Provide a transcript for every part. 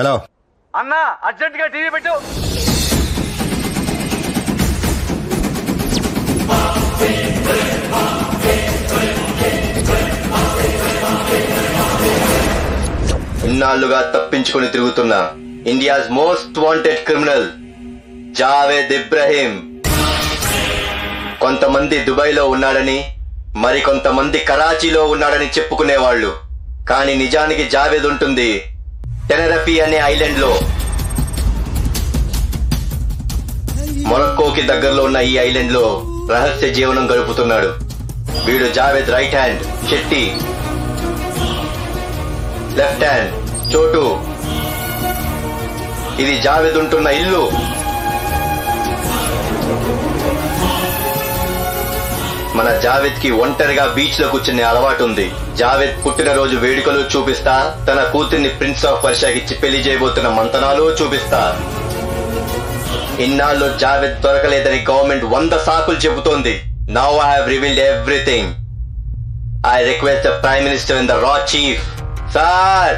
Hello అన్నా, urgent గా TV పెట్టు. ఇన్నాళ్లుగా తప్పించుకుని తిరుగుతున్న India's most wanted criminal Javed Ibrahim. కొంతమంది దుబాయ్ లో ఉన్నాడని, మరికొంతమంది కరాచీలో ఉన్నాడని చెప్పుకునేవాళ్లు. కానీ నిజానికి జావేద్ ఉంటుంది టెనరఫీ అనే ఐలాండ్ లో. మొరక్కోకి దగ్గరలో ఉన్న ఈ ఐలాండ్ లో రహస్య జీవనం గడుపుతున్నాడు. వీడు Javed right hand Shetty, left hand చోటు. ఇది జావేద్ ఉంటున్న ఇల్లు. మన జావేద్ కి ఒంటరిగా బీచ్ లో కూర్చునే అలవాటు ఉంది. జావేద్ పుట్టినరోజు వేడుకలు చూపిస్తా, తన కూతుర్ని ప్రిన్స్ ఆఫ్ పర్షియాకి పెళ్లి చేయబోతున్న మంతనాలు చూపిస్తా. ఇన్నాళ్ళు జావేద్ దొరకలేదని గవర్నమెంట్ 100 సాకులు చెబుతోంది. Now I have revealed everything. I request the prime minister and the raw chief, sir,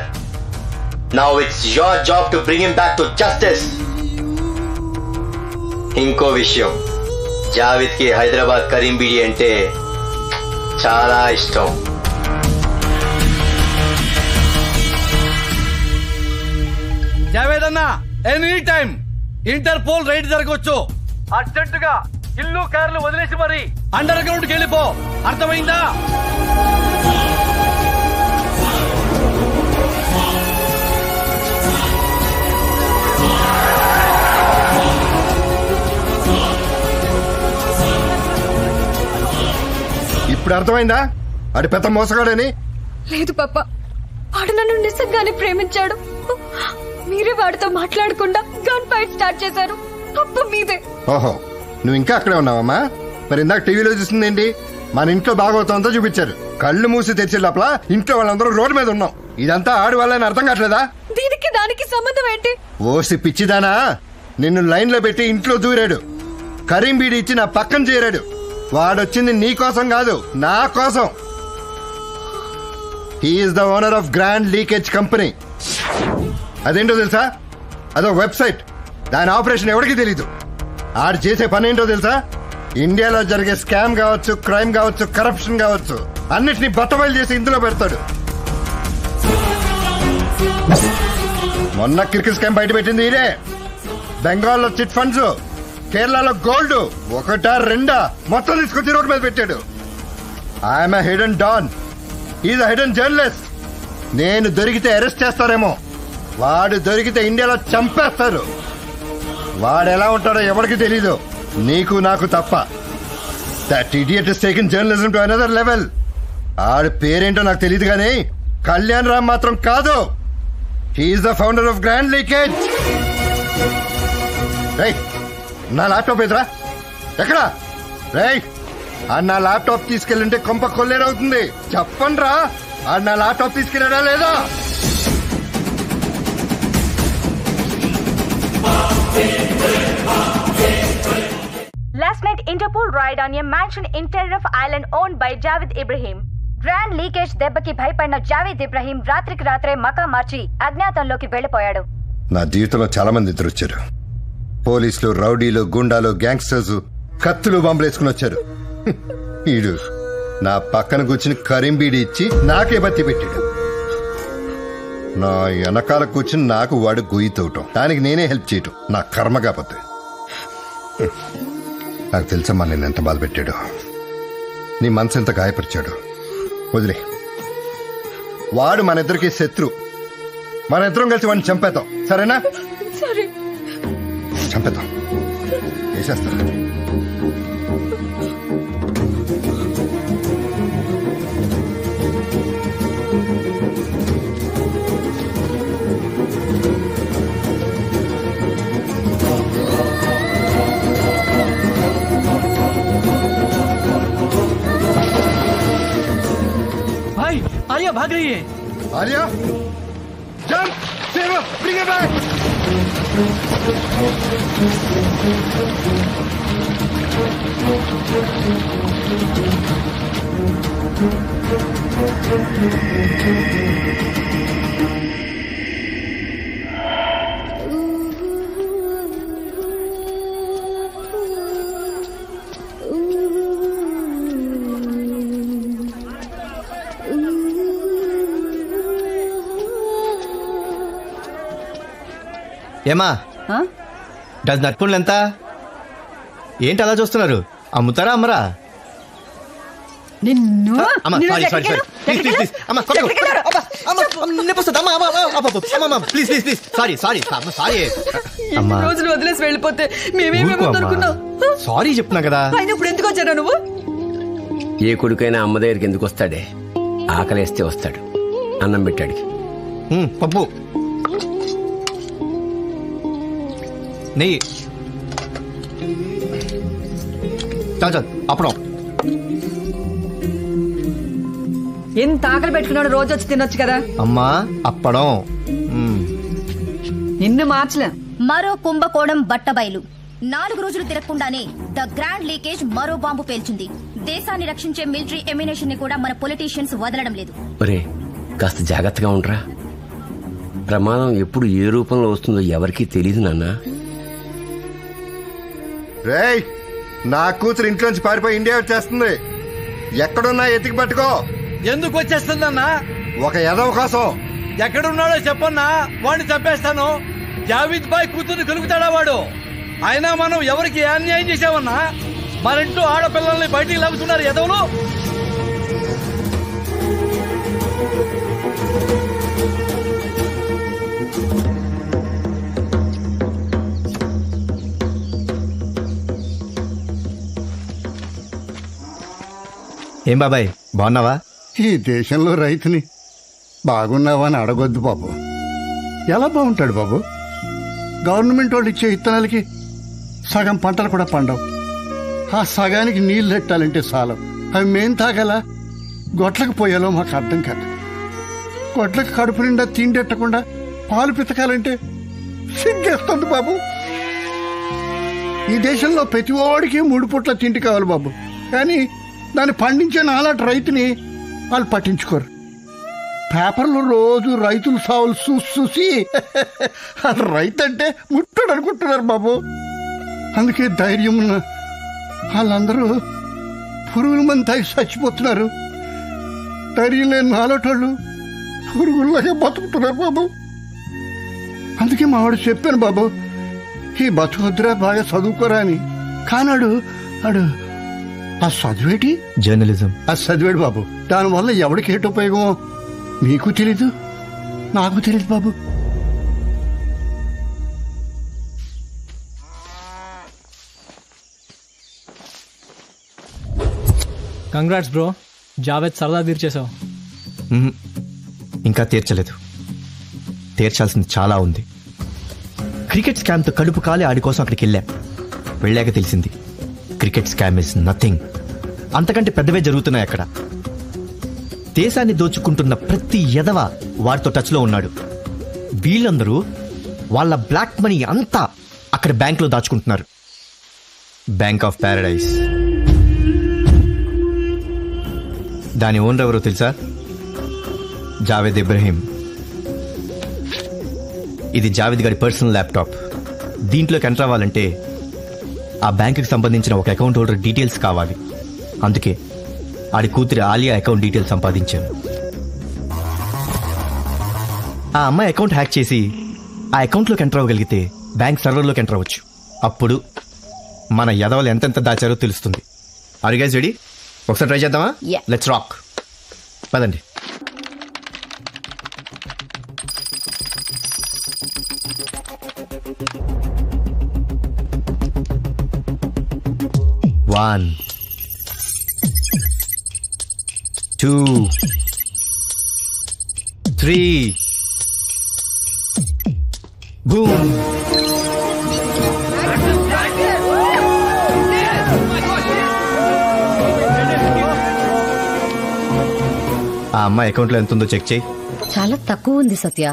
now it's your job to bring him back to justice. ఇంకో విషయం, జావేద్ కి హైదరాబాద్ కరీం బీడి అంటే చాలా ఇష్టం. జావేద్ అన్న, ఎనీ టైం ఇంటర్పోల్ రైడ్ జరగవచ్చు. అర్జెంట్ గా ఇల్లు కార్లు వదిలేసి మరి అండర్ గ్రౌండ్ కి వెళ్ళిపో, అర్థమైందా? ఇప్పుడు అర్థమైందా ఆడి పెద్ద మోసగాడని? లేదు పాప, వాడు నన్ను నిజంగానే ప్రేమించాడు. మీరే వాడితో మాట్లాడకుండా గన్ ఫైట్ స్టార్ట్ చేశారు. తప్పు మీదే. ఓహో, నువ్వు ఇంకా అక్కడే ఉన్నావమ్మా? మరి ఇందాక టీవీలో చూసిందేంటి? మన ఇంట్లో భాగవతం అంతా చూపించారు. కళ్ళు మూసి తెచ్చే లోపల ఇంట్లో వాళ్ళందరూ రోడ్డు మీద ఉన్నాం. ఇదంతా ఆడి వాళ్ళని అర్థం కావట్లేదా? దీనికి దానికి సంబంధం ఏంటి? ఓసి పిచ్చిదానా, నిన్ను లైన్ లో పెట్టి ఇంట్లో దూరాడు. కరీం బీడి ఇచ్చి నా పక్కన చేరాడు. వాడొచ్చింది నీ కోసం కాదు, నా కోసం. He's the owner of grand leakage company. అదేంటో తెలుసా? అదో వెబ్సైట్. దాని ఆపరేషన్ ఎవరికి తెలీదు. ఆడు చేసే పని ఏంటో తెలుసా? ఇండియాలో జరిగే స్కామ్ కావచ్చు, క్రైమ్ కావచ్చు, కరప్షన్ కావచ్చు, అన్నిటినీ బట్టబయలు చేసి ఇందులో పెడతాడు. మొన్న క్రికెట్ స్కామ్ బయట పెట్టింది ఇదే. బెంగాల్లో చిట్ ఫండ్స్, కేరళలో గోల్డ్, 1 2 మొత్తం తీసుకొచ్చి రోడ్డు మీద పెట్టాడు. I'm hidden don, is hidden journalist. నేను దొరికితే అరెస్ట్ చేస్తారేమో, వాడు దొరికితే ఇండియాలో చంపేస్తారు. వాడు ఎలా ఉంటాడో ఎవరికి తెలీదు, నీకు నాకు తప్ప. That idiot is taking journalism to another level. ఆడి పేరేంటో నాకు తెలియదు కానీ కళ్యాణ్ రామ్ మాత్రం కాదు. He's the founder of grand leakage. Right, నా ల్యాప్టాప్ ఎదురా ఎక్కడా? రైట్, ఆ నా ల్యాప్టాప్ తీసుకెళ్ళింటే కొంప కొల్లేరవుతుంది. చెప్పండి రా, ఆ నా ల్యాప్టాప్ తీసుకెళ్ళడా లేదా? Last night, Interpol raid on a mansion in Tenerife Island owned by Javed Ibrahim. Grand leakage దెబ్బకి భయపడిన జావేద్ ఇబ్రహీం రాత్రికి రాత్రే మకా మార్చి అజ్ఞాతంలోకి వెళ్లిపోయాడు. నా జీవితంలో చాలా మంది ఇద్దరు వచ్చారు. పోలీసులు, రౌడీలు, గుండాలు, గ్యాంగ్స్టర్స్ కత్తులు బాంబులు వేసుకుని వచ్చారు. ఈడు నా పక్కన కూర్చుని కరీం బీడి ఇచ్చి నాకే బత్తి పెట్టాడు. నా వెనకాల కూర్చుని నాకు వాడు గొయ్యి తవ్వటం, దానికి నేనే హెల్ప్ చేయటం నా కర్మ కాకపోతే. నాకు తెలుసమ్మా నేను ఎంత బాధ పెట్టాడు, నీ మనసు ఎంత గాయపరిచాడు. వదిలే, వాడు మన ఇద్దరికి శత్రు. మన ఇద్దరం కలిసి వాడిని చంపేద్దాం, సరేనా? సరే, చంపేద్దాం, వేసేస్తా. भाई, आर्या भाग रही है. Arya, jump! Save her! Bring her back! ఏమా డజన్ అరటిపండ్లు ఎంత? ఏంటి అలా చూస్తున్నారు? అమ్ముతారా అమ్మరా? నిన్ను అమ్మా sorry sorry sorry please please please అమ్మా please please please sorry sorry అమ్మా సారీ అమ్మా. రోజులు వదిలేసి వెళ్ళిపోతే మేమేమేమో దొరుకున్నావు. సారీ చెప్తున్నా కదా. ఆయన ఇప్పుడు ఎందుకు వచ్చారా నువ్వు? ఏ కొడుకైనా అమ్మ దగ్గరికి ఎందుకు వస్తాడే? ఆకలేస్తే వస్తాడు. అన్నం పెట్టాడికి. పప్పు నెయ్యి చాలు అప్పుడు ఎంత ఆకలి పెట్టుకున్నాడు, రోజు వచ్చి తినొచ్చు కదా. అమ్మా అప్పడం. నిన్ను మార్చలే. మరో కుంభకోణం బట్టబయలు. 4 రోజులు తిరగకుండానే ద గ్రాండ్ లీకేజ్ మరో బాంబు పేల్చింది. దేశాన్ని రక్షించే మిలిటరీ ఎమినేషన్ ని కూడా మన పొలిటీషియన్స్ వదలడం లేదు. ఒరే కాస్త జాగ్రత్తగా ఉండరా. ప్రమాదం ఎప్పుడు ఏ రూపంలో వస్తుందో ఎవరికీ తెలియదు నాన్న. రేయ్, నా కూతురు ఇంట్లోంచి పారిపోయి ఇండియా వచ్చేస్తుంది. ఎక్కడున్నా ఎతికి పట్టుకో. ఎందుకు వచ్చేస్తుందన్నా? ఒక ఎదవ కోసం. ఎక్కడున్నాడో చెప్పన్నా, వాడిని చంపేస్తాను. జావీద్ బాయ్ కూతుర్ని కలుగుతాడా వాడు? అయినా మనం ఎవరికి ఏ అన్యాయం చేసామన్నా? మరింటూ ఆడపిల్లల్ని బయటికి లాగుతున్నారు ఎదవలు. ఏం బాబాయ్ బాగున్నావా? ఈ దేశంలో రైతుని బాగున్నావా అని అడగొద్దు బాబు. ఎలా బాగుంటాడు బాబు? గవర్నమెంట్ వాళ్ళు ఇచ్చే విత్తనాలకి సగం పంటలు కూడా పండవు. ఆ సగానికి నీళ్లు పెట్టాలంటే చాలు. అవి మేం తాగలా గొట్లకు పోయాలో మాకు అర్థం కాదు. గొట్లకు కడుపు నిండా తిండెట్టకుండా పాలు పితకాలంటే సిగ్గేస్తుంది బాబు. ఈ దేశంలో ప్రతి వాడికి 3 పూట్ల తిండి కావాలి బాబు. కానీ దాన్ని పండించే నాలాంటి రైతుని వాళ్ళు పట్టించుకోరు. పేపర్లో రోజు రైతులు సావులు చూసి అది రైతు అంటే ముట్టాడు అనుకుంటున్నారు బాబు. అందుకే ధైర్యం ఉన్న వాళ్ళందరూ పురుగుల మంది తాగి చచ్చిపోతున్నారు. ధైర్యం లేని నాలోటోళ్ళు పురుగుల్లాగా బతుకుతున్నారు బాబు. అందుకే మావాడు చెప్పాను బాబు, ఈ బతుకుద్రా బాగా చదువుకోరా అని. కానాడు ఆడు ఆ చదివేటి జర్నలిజం. ఆ చదివాడు బాబు. దానివల్ల ఎవరికి ఏటి ఉపయోగమో మీకు తెలీదు, నాకు తెలీదు బాబు. కంగ్రాట్స్ బ్రో, జావేద్ సరదా తీర్చేశావు. ఇంకా తీర్చలేదు. తీర్చాల్సింది చాలా ఉంది. క్రికెట్ స్కామ్తో కడుపు కాలి ఆడి కోసం అక్కడికి వెళ్ళాం. వెళ్ళాక తెలిసింది క్రికెట్ స్కామ్ ఇస్ నథింగ్. అంతకంటే పెద్దవే జరుగుతున్నాయి అక్కడ. దేశాన్ని దోచుకుంటున్న ప్రతి ఎదవ వాడితో టచ్లో ఉన్నాడు. వీళ్ళందరూ వాళ్ళ బ్లాక్ మనీ అంతా అక్కడ బ్యాంక్లో దాచుకుంటున్నారు. Bank of paradise. దాని ఓనర్ ఎవరో తెలుసా? జావేద్ ఇబ్రహీం. ఇది జావేద్ గారి పర్సనల్ ల్యాప్టాప్. దీంట్లోకి ఎంటర్ అవ్వాలంటే ఆ బ్యాంకుకి సంబంధించిన ఒక అకౌంట్ హోల్డర్ డీటెయిల్స్ కావాలి. అందుకే ఆడి కూతురి ఆలియా అకౌంట్ డీటెయిల్స్ సంపాదించాను. ఆ అమ్మాయి అకౌంట్ హ్యాక్ చేసి ఆ అకౌంట్లోకి ఎంటర్ అవ్వగలిగితే బ్యాంక్ సర్వర్లోకి ఎంటర్ అవ్వచ్చు. అప్పుడు మన యదవలు ఎంతెంత దాచారో తెలుస్తుంది. Are you guys ready? ఒకసారి ట్రై చేద్దామా? Let's rock. పదండి. One, 2, 3, boom. ఆ అమ్మాయి అకౌంట్లో ఎంత ఉందో చెక్ చేయి. చాలా తక్కువ ఉంది సత్య.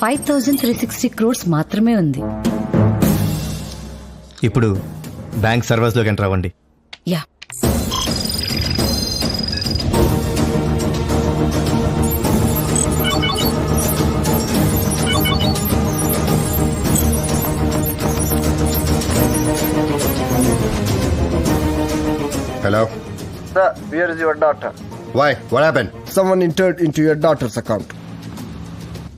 5360 crores మాత్రమే ఉంది. ఇప్పుడు బ్యాంక్ సర్వర్స్లోకి ఎంటర్ అవ్వండి. Yeah. Hello. Sir, where is your daughter? Why? What happened? Someone entered into your daughter's account.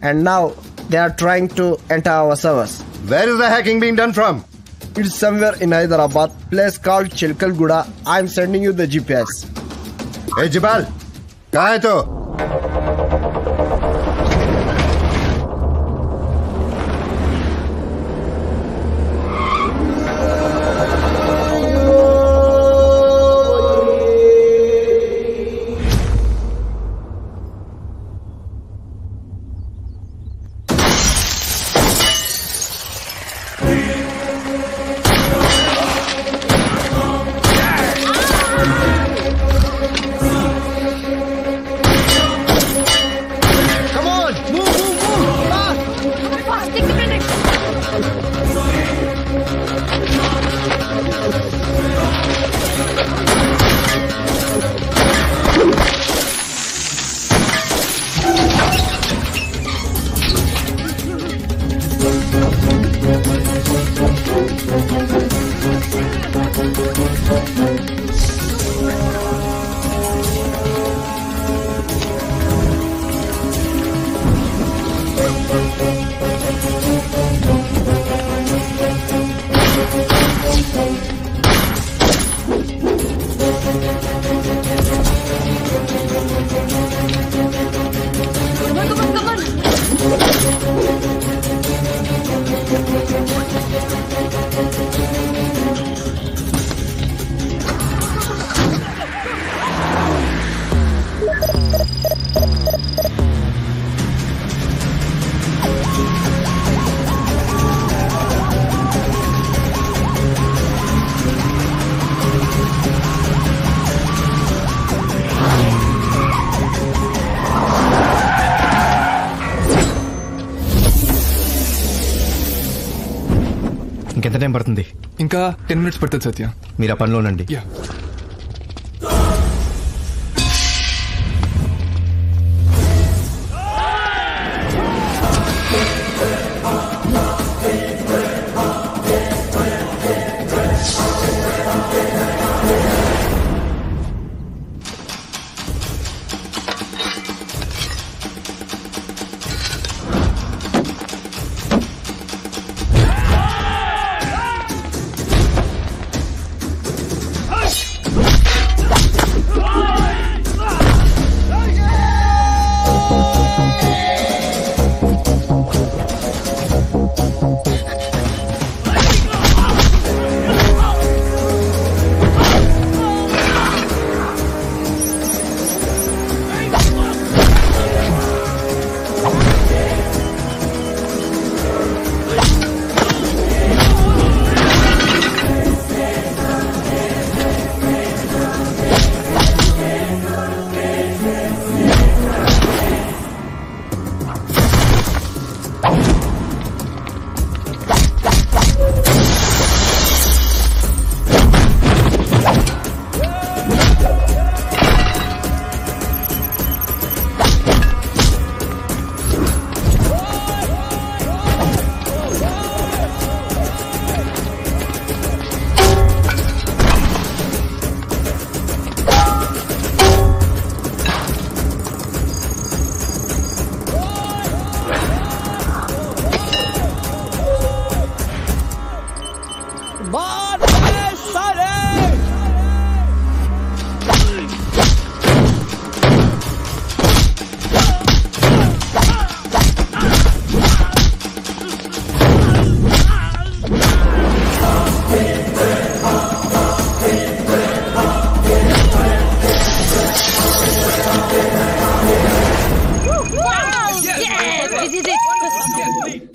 And now they are trying to enter our servers. Where is the hacking being done from? It's somewhere in Hyderabad, place called Chilkalguda. I'm sending you the GPS. Hey Jibal, कहाँ है तो? ఇంకెంత time పడుతుంది? ఇంకా 10 minutes పడుతుంది సత్య. మీరు ఆ పనిలో ఉండండి.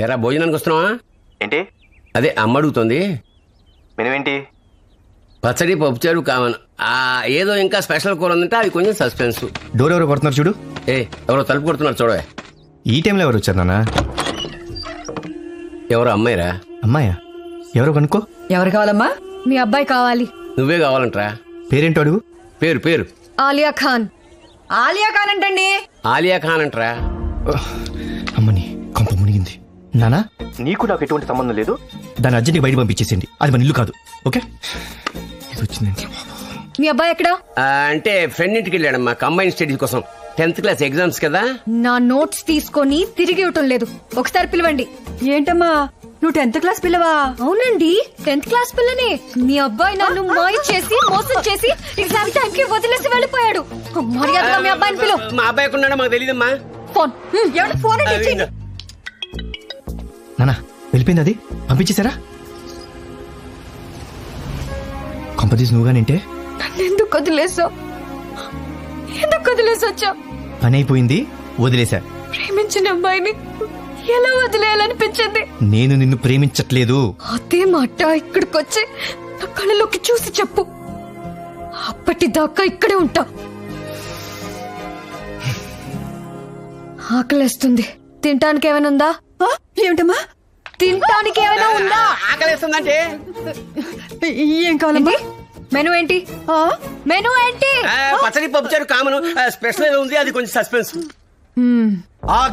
ఎరా భోజనానికి వస్తున్నావా ఏంటి? అదే అమ్మ అడుగుతుంది. మేనేంటి? పచ్చడి పప్పుచారు కావను. ఏదో ఇంకా స్పెషల్ కూర ఉందంటే అది కొంచెం సస్పెన్స్. డోర్ ఎవరు కొడుతున్నారు చూడు. ఎవరో తలుపు కొడుతున్నారు చూడవే. ఈ టైంలో ఎవరు వచ్చారు నాన్న? ఎవరో అమ్మాయిరా. అమ్మాయా? ఎవరో కనుక్కో. ఎవరు కావాలమ్మా? మీ అబ్బాయి కావాలి. నువ్వే కావాలంటరా? పేరేంటో అడుగు. పేరు ఆలియా ఖాన్. ఆలియా ఖాన్ అంటండి. ఆలియా ఖాన్ అంటరా? అమ్మని కొంప మునిగింది. నానా నీకు నాకు ఎటువంటి సంబంధం లేదు. దాన్ని అర్జెంట్గా బయట పంపించేసింది. అది మన ఇల్లు కాదు. ఓకే ఇది వచ్చిందండి. మీ అబ్బాయి ఎక్కడా? అంటే ఫ్రెండ్ ఇంటికి వెళ్ళాడమ్మా కంబైన్ స్టడీస్ కోసం. 10th క్లాస్ ఎగ్జామ్స్ కదా. నా నోట్స్ తీసుకొని తిరిగి ఇవ్వటం లేదు. ఒకసారి పిలవండి. ఏంటమ్మా నువ్వు 10th క్లాస్ పిల్లవా? అవునండి 10th క్లాస్ పిల్లని. మీ అబ్బాయి నన్ను మాయ చేసి మోసం చేసి ఎగ్జామ్ టైం కి వదిలేసి వెళ్ళిపోయాడు. మర్యాదగా మీ అబ్బాయిని పిలువు. మా అబ్బాయి ఉన్నాడో మాకు తెలియదమ్మా. ఫోన్ ఎవరు ఫోన్ అంటే ఇచ్చేయండి. నానా వెళ్ళిపోయింది, అది పంపించేశారా? కంపతీస్ నువ్వుగానంటే నన్ను ఎందుకు వదిలేసావు? ఎందుకు వదిలేసొచ్చావు? పని అయిపోయింది, వదిలేశా. ప్రేమించిన అమ్మాయిని ఎలా వదిలేయాలనిపించింది? నేను నిన్ను ప్రేమించట్లేదు. అదే మాట ఇక్కడికొచ్చి నా కళ్ళలోకి చూసి చెప్పు. అప్పటిదాకా ఇక్కడే ఉంటా. ఆకలేస్తుంది. తినటానికి ఏమైనా ఉందా? ఏమిటమ్మా? తినటానికి ఏమైనా ఉందా? ఆకలిస్తుందంటే ఏం కావాలండి? మెను ఏంటి? మెను ఏంటి? పచ్చడి పప్పుచారు కామను, స్పెషల్ ఉంది, అది కొంచెం సస్పెన్స్. ఆ